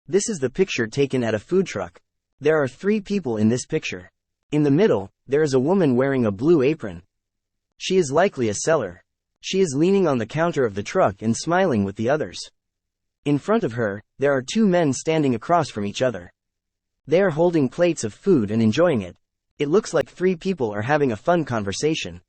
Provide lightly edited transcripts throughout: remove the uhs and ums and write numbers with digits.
This is the picture taken at a food truck. There are 3 people in this picture. In the middle, there is a woman wearing a blue apron. She is likely a seller. She is leaning on the counter of the truck and smiling with the others. In front of her, there are 2 men standing across from each other. They are holding plates of food and enjoying it. It looks like 3 people are having a fun conversation.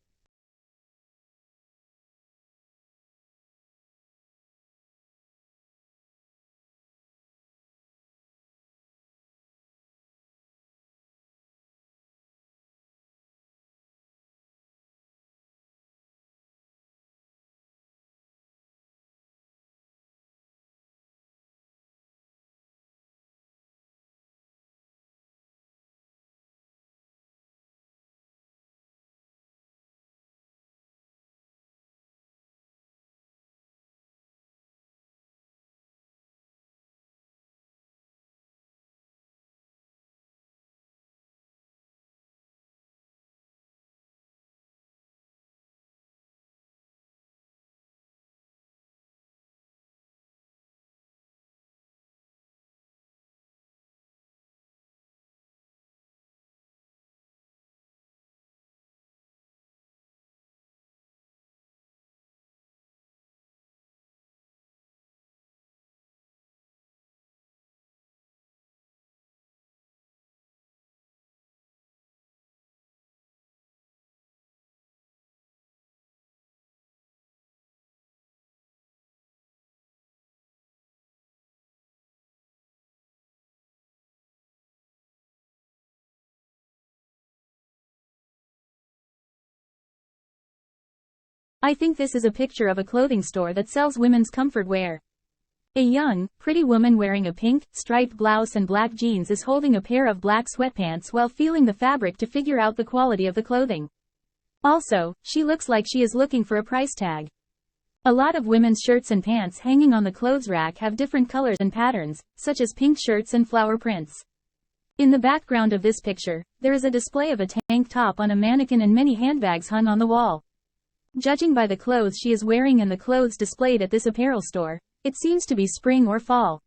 I think this is a picture of a clothing store that sells women's comfort wear. A young, pretty woman wearing a pink, striped blouse and black jeans is holding a pair of black sweatpants while feeling the fabric to figure out the quality of the clothing. Also, she looks like she is looking for a price tag. A lot of women's shirts and pants hanging on the clothes rack have different colors and patterns, such as pink shirts and flower prints. In the background of this picture, there is a display of a tank top on a mannequin and many handbags hung on the wall. Judging by the clothes she is wearing and the clothes displayed at this apparel store, it seems to be spring or fall.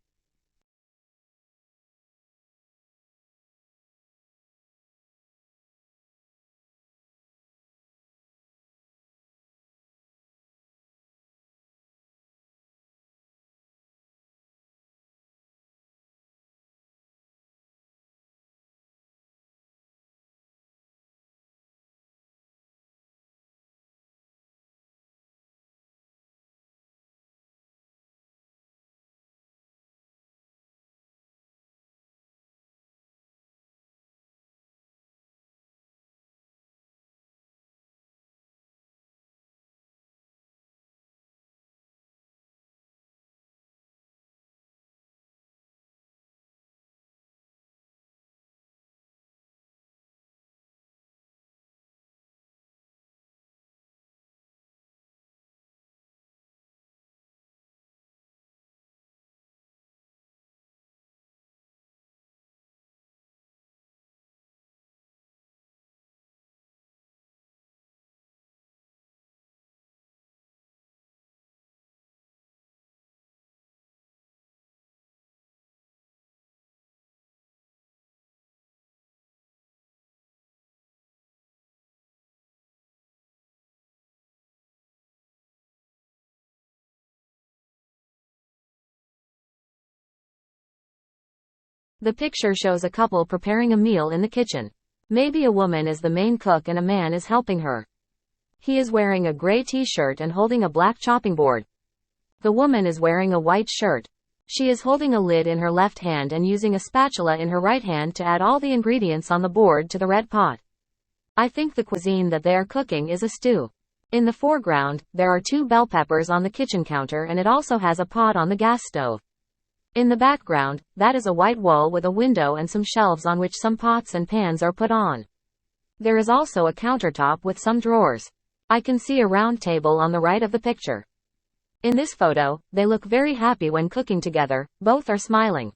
The picture shows a couple preparing a meal in the kitchen. Maybe a woman is the main cook and a man is helping her. He is wearing a gray t-shirt and holding a black chopping board. The woman is wearing a white shirt. She is holding a lid in her left hand and using a spatula in her right hand to add all the ingredients on the board to the red pot. I think the cuisine that they are cooking is a stew. In the foreground, there are 2 bell peppers on the kitchen counter and it also has a pot on the gas stove. In the background, that is a white wall with a window and some shelves on which some pots and pans are put on. There is also a countertop with some drawers. I can see a round table on the right of the picture. In this photo, they look very happy when cooking together, both are smiling.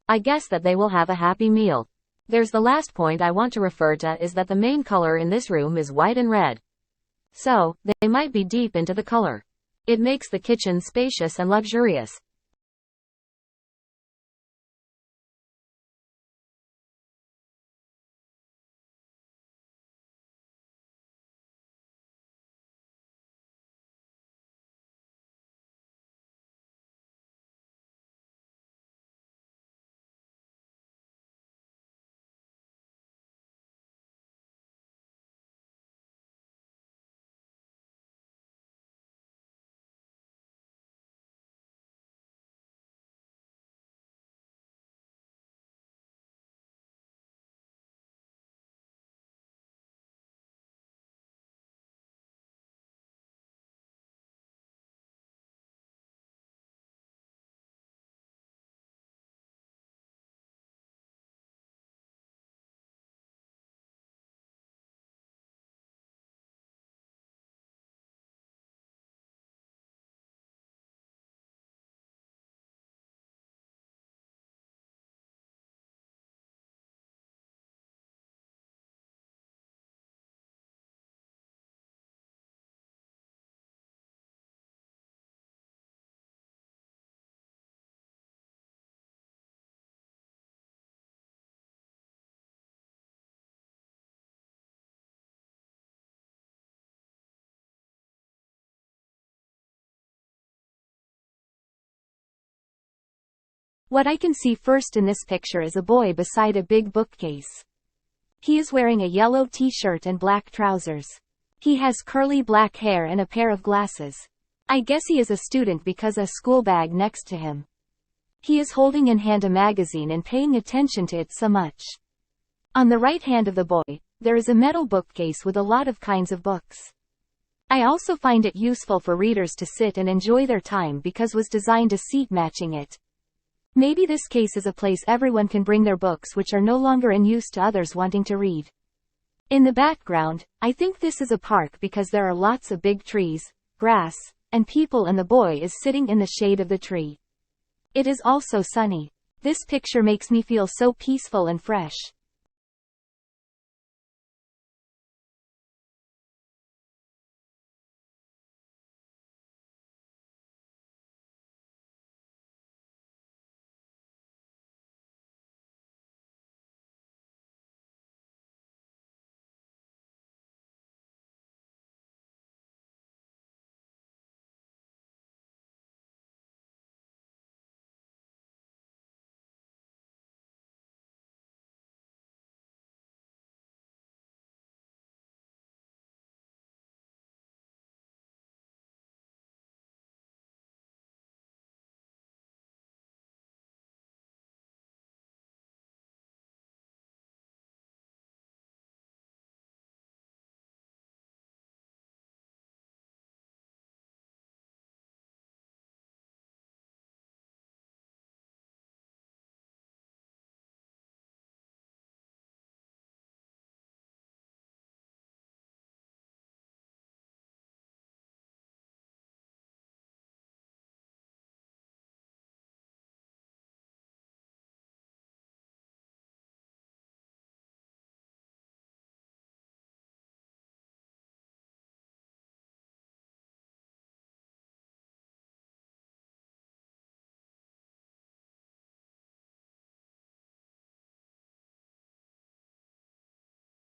I guess that they will have a happy meal. There's the last point I want to refer to is that the main color in this room is white and red. So, they might be deep into the color. It makes the kitchen spacious and luxurious. What I can see first in this picture is a boy beside a big bookcase. He is wearing a yellow t-shirt and black trousers. He has curly black hair and a pair of glasses. I guess he is a student because a school bag next to him. He is holding in hand a magazine and paying attention to it so much. On the right hand of the boy, there is a metal bookcase with a lot of kinds of books. I also find it useful for readers to sit and enjoy their time because was designed a seat matching it. Maybe this case is a place everyone can bring their books which are no longer in use to others wanting to read. In the background, I think this is a park because there are lots of big trees, grass, and people, and the boy is sitting in the shade of the tree. It is also sunny. This picture makes me feel so peaceful and fresh.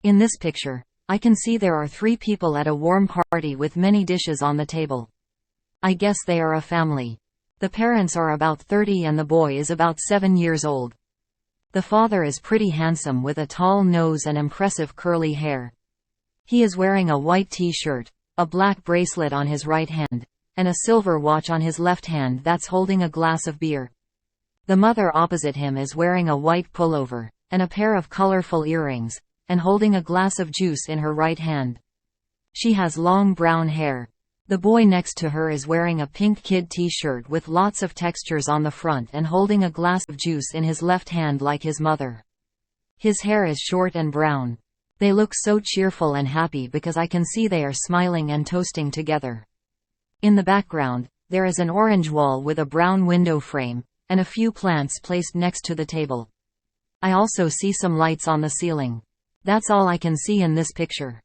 In this picture, I can see there are 3 people at a warm party with many dishes on the table. I guess they are a family. The parents are about 30 and the boy is about 7 years old. The father is pretty handsome with a tall nose and impressive curly hair. He is wearing a white t-shirt, a black bracelet on his right hand, and a silver watch on his left hand that's holding a glass of beer. The mother opposite him is wearing a white pullover, and a pair of colorful earrings, and holding a glass of juice in her right hand. She has long brown hair. The boy next to her is wearing a pink kid t-shirt with lots of textures on the front and holding a glass of juice in his left hand like his mother. His hair is short and brown. They look so cheerful and happy because I can see they are smiling and toasting together. In the background, there is an orange wall with a brown window frame, and a few plants placed next to the table. I also see some lights on the ceiling. That's all I can see in this picture.